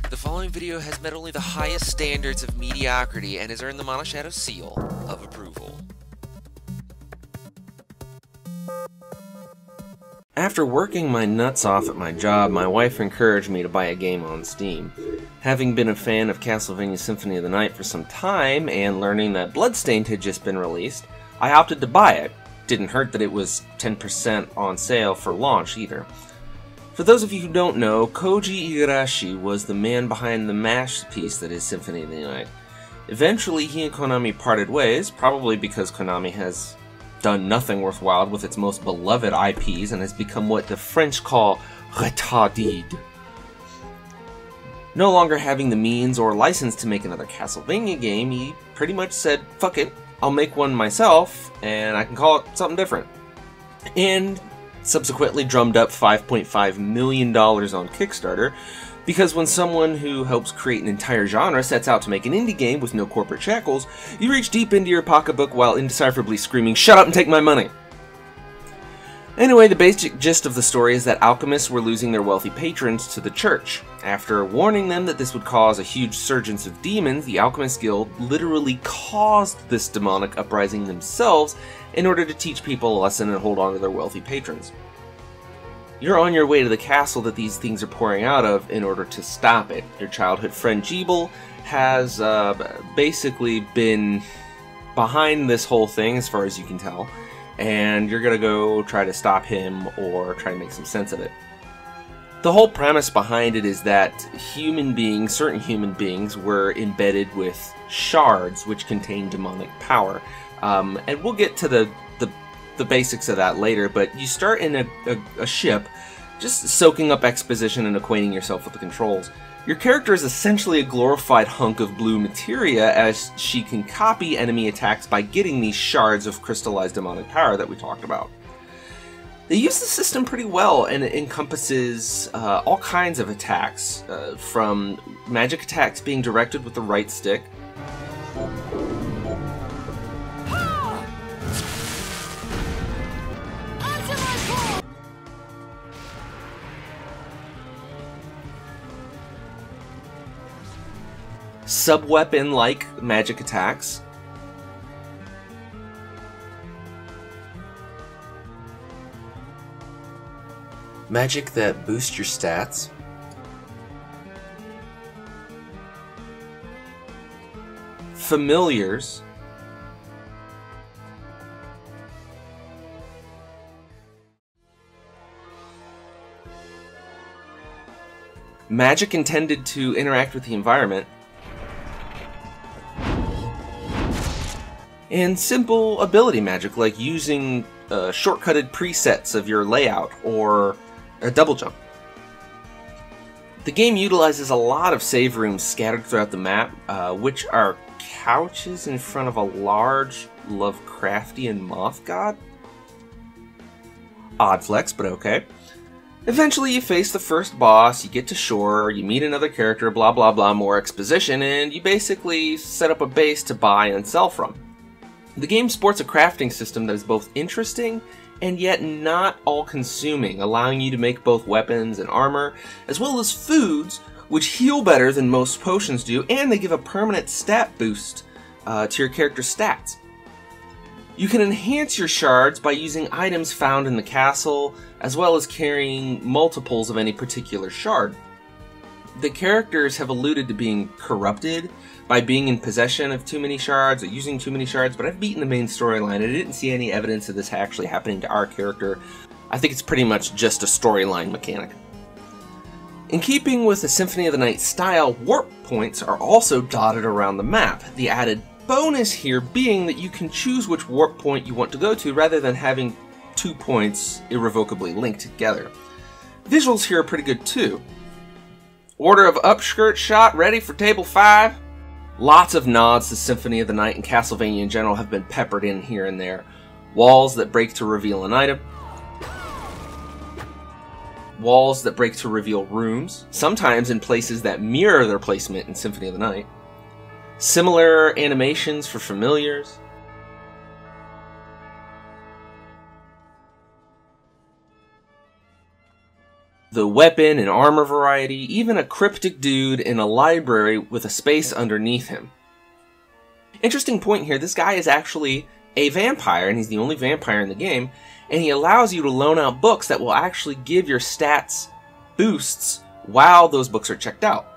The following video has met only the highest standards of mediocrity and has earned the Manashadow seal of approval. After working my nuts off at my job, my wife encouraged me to buy a game on Steam. Having been a fan of Castlevania Symphony of the Night for some time, and learning that Bloodstained had just been released, I opted to buy it. Didn't hurt that it was 10% on sale for launch either. For those of you who don't know, Koji Igarashi was the man behind the masterpiece that is Symphony of the Night. Eventually, he and Konami parted ways, probably because Konami has done nothing worthwhile with its most beloved IPs and has become what the French call retarded. No longer having the means or license to make another Castlevania game, he pretty much said, fuck it, I'll make one myself, and I can call it something different. And subsequently drummed up $5.5 million on Kickstarter, because when someone who helps create an entire genre sets out to make an indie game with no corporate shackles, you reach deep into your pocketbook while indecipherably screaming, "Shut up and take my money!" Anyway, the basic gist of the story is that alchemists were losing their wealthy patrons to the church. After warning them that this would cause a huge surgence of demons, the Alchemist Guild literally caused this demonic uprising themselves in order to teach people a lesson and hold on to their wealthy patrons. You're on your way to the castle that these things are pouring out of in order to stop it. Your childhood friend Jeeble has basically been behind this whole thing as far as you can tell, and you're gonna go try to stop him or try to make some sense of it. The whole premise behind it is that certain human beings were embedded with shards which contain demonic power. And we'll get to the basics of that later, but you start in a ship, just soaking up exposition and acquainting yourself with the controls. Your character is essentially a glorified hunk of blue materia, as she can copy enemy attacks by getting these shards of crystallized demonic power that we talked about. They use the system pretty well, and it encompasses all kinds of attacks, from magic attacks being directed with the right stick, sub-weapon-like magic attacks, magic that boosts your stats, familiars, magic intended to interact with the environment, and simple ability magic like using shortcutted presets of your layout or a double jump. The game utilizes a lot of save rooms scattered throughout the map, which are couches in front of a large Lovecraftian moth god. Odd flex, but okay. Eventually you face the first boss, you get to shore, you meet another character, blah blah blah, more exposition, and you basically set up a base to buy and sell from. The game sports a crafting system that is both interesting and yet not all-consuming, allowing you to make both weapons and armor, as well as foods, which heal better than most potions do, and they give a permanent stat boost to your character's stats. You can enhance your shards by using items found in the castle, as well as carrying multiples of any particular shard. The characters have alluded to being corrupted by being in possession of too many shards or using too many shards, but I've beaten the main storyline. I didn't see any evidence of this actually happening to our character. I think it's pretty much just a storyline mechanic. In keeping with the Symphony of the Night style, warp points are also dotted around the map. The added bonus here being that you can choose which warp point you want to go to rather than having 2 points irrevocably linked together. Visuals here are pretty good too. Order of upskirt shot ready for table 5. Lots of nods to Symphony of the Night and Castlevania in general have been peppered in here and there. Walls that break to reveal an item. Walls that break to reveal rooms, sometimes in places that mirror their placement in Symphony of the Night. Similar animations for familiars. the weapon and armor variety, even a cryptic dude in a library with a space underneath him. Interesting point here, this guy is actually a vampire, and he's the only vampire in the game, and he allows you to loan out books that will actually give your stats boosts while those books are checked out.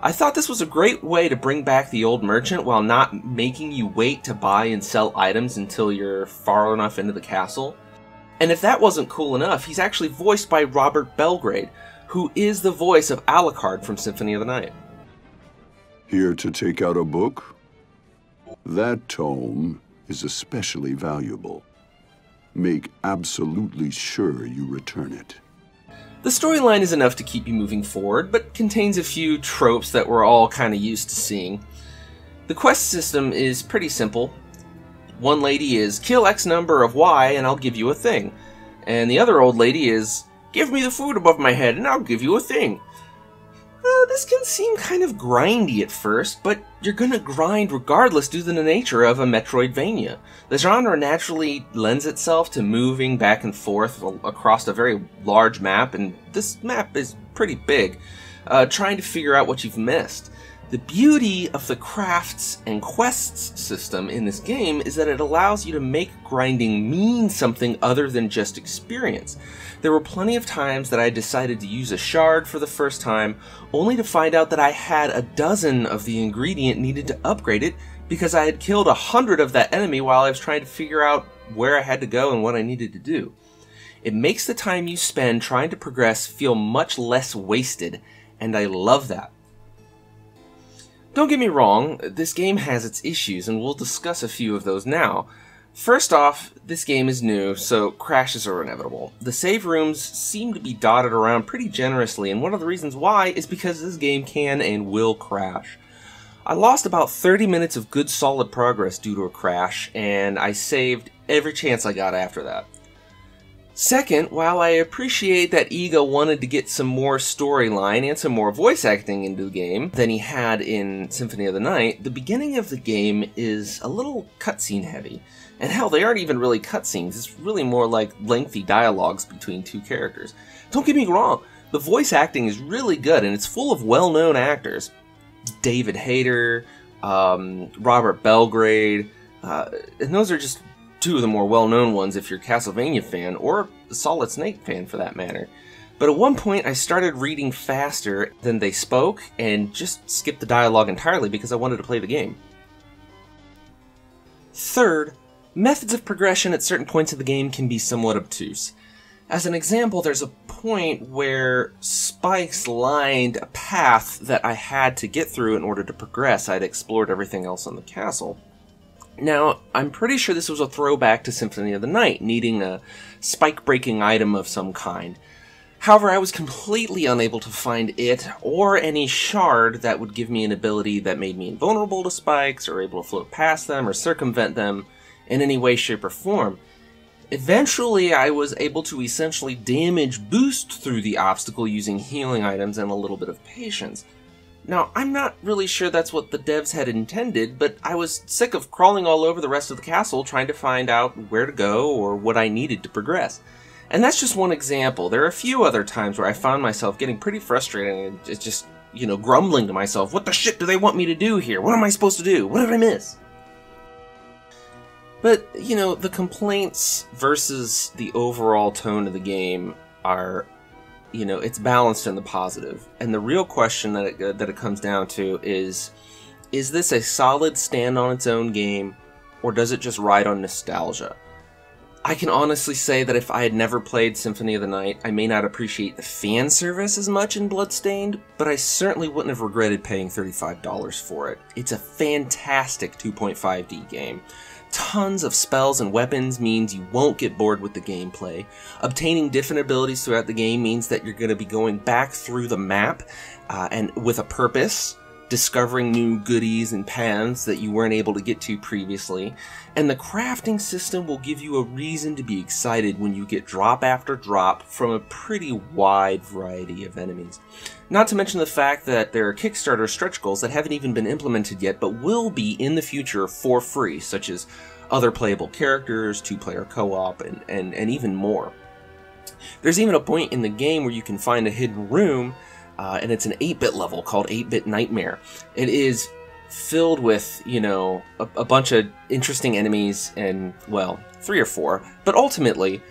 I thought this was a great way to bring back the old merchant while not making you wait to buy and sell items until you're far enough into the castle. And if that wasn't cool enough, he's actually voiced by Robert Belgrade, who is the voice of Alucard from Symphony of the Night. Here to take out a book? That tome is especially valuable. Make absolutely sure you return it. The storyline is enough to keep you moving forward, but contains a few tropes that we're all kind of used to seeing. The quest system is pretty simple. One lady is, kill X number of Y and I'll give you a thing. And the other old lady is, give me the food above my head and I'll give you a thing. This can seem kind of grindy at first, but you're gonna grind regardless due to the nature of a Metroidvania. The genre naturally lends itself to moving back and forth across a very large map, and this map is pretty big, trying to figure out what you've missed. The beauty of the crafts and quests system in this game is that it allows you to make grinding mean something other than just experience. There were plenty of times that I decided to use a shard for the first time, only to find out that I had a dozen of the ingredient needed to upgrade it because I had killed 100 of that enemy while I was trying to figure out where I had to go and what I needed to do. It makes the time you spend trying to progress feel much less wasted, and I love that. Don't get me wrong, this game has its issues, and we'll discuss a few of those now. First off, this game is new, so crashes are inevitable. The save rooms seem to be dotted around pretty generously, and one of the reasons why is because this game can and will crash. I lost about 30 minutes of good solid progress due to a crash, and I saved every chance I got after that. Second, while I appreciate that Iga wanted to get some more storyline and some more voice acting into the game than he had in Symphony of the Night, the beginning of the game is a little cutscene heavy. And hell, they aren't even really cutscenes, it's really more like lengthy dialogues between two characters. Don't get me wrong, the voice acting is really good and it's full of well-known actors. David Hayter, Robert Belgrade, and those are just two of the more well-known ones if you're a Castlevania fan, or a Solid Snake fan for that matter. But at one point I started reading faster than they spoke and just skipped the dialogue entirely because I wanted to play the game. Third, methods of progression at certain points of the game can be somewhat obtuse. As an example, there's a point where spikes lined a path that I had to get through in order to progress. I'd explored everything else on the castle. Now, I'm pretty sure this was a throwback to Symphony of the Night, needing a spike-breaking item of some kind. However, I was completely unable to find it, or any shard that would give me an ability that made me invulnerable to spikes, or able to float past them, or circumvent them in any way, shape, or form. Eventually, I was able to essentially damage boost through the obstacle using healing items and a little bit of patience. Now, I'm not really sure that's what the devs had intended, but I was sick of crawling all over the rest of the castle trying to find out where to go or what I needed to progress. And that's just one example. There are a few other times where I found myself getting pretty frustrated and just, grumbling to myself, what the shit do they want me to do here? What am I supposed to do? What did I miss? But, the complaints versus the overall tone of the game are, it's balanced in the positive. And the real question that it comes down to is this a solid stand-on-its-own game, or does it just ride on nostalgia? I can honestly say that if I had never played Symphony of the Night, I may not appreciate the fan service as much in Bloodstained, but I certainly wouldn't have regretted paying $35 for it. It's a fantastic 2.5D game. Tons of spells and weapons means you won't get bored with the gameplay. Obtaining different abilities throughout the game means that you're going to be going back through the map and with a purpose, discovering new goodies and paths that you weren't able to get to previously. And the crafting system will give you a reason to be excited when you get drop after drop from a pretty wide variety of enemies. Not to mention the fact that there are Kickstarter stretch goals that haven't even been implemented yet, but will be in the future for free, such as other playable characters, 2-player co-op, and even more. There's even a point in the game where you can find a hidden room, and it's an 8-bit level called 8-bit Nightmare. It is filled with, you know, a bunch of interesting enemies, and, well, 3 or 4, but ultimately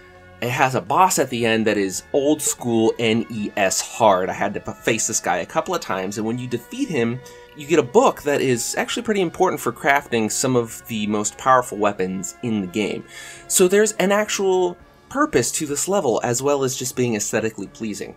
it has a boss at the end that is old school NES hard. I had to face this guy a couple of times, and when you defeat him, you get a book that is actually pretty important for crafting some of the most powerful weapons in the game. So there's an actual purpose to this level, as well as just being aesthetically pleasing.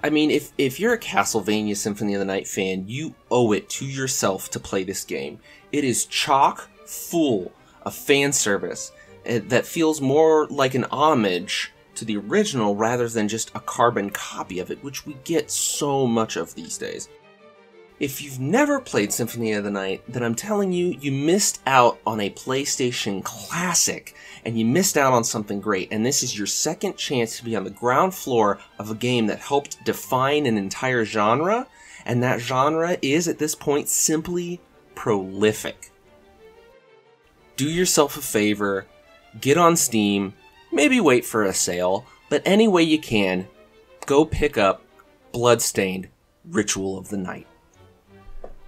I mean, if you're a Castlevania Symphony of the Night fan, you owe it to yourself to play this game. It is chock full of fan service that feels more like an homage to the original rather than just a carbon copy of it, which we get so much of these days. If you've never played Symphony of the Night, then I'm telling you, you missed out on a PlayStation classic, and you missed out on something great, and this is your second chance to be on the ground floor of a game that helped define an entire genre, and that genre is, at this point, simply prolific. Do yourself a favor, get on Steam, maybe wait for a sale, but any way you can, go pick up Bloodstained, Ritual of the Night.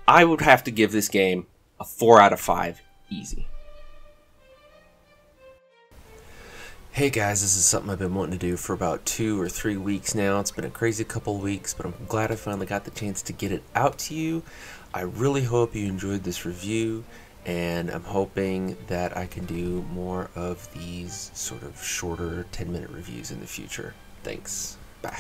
I would have to give this game a 4 out of 5, easy. Hey guys, this is something I've been wanting to do for about 2 or 3 weeks now. It's been a crazy couple of weeks, but I'm glad I finally got the chance to get it out to you. I really hope you enjoyed this review, and I'm hoping that I can do more of these sort of shorter 10-minute reviews in the future. Thanks. Bye.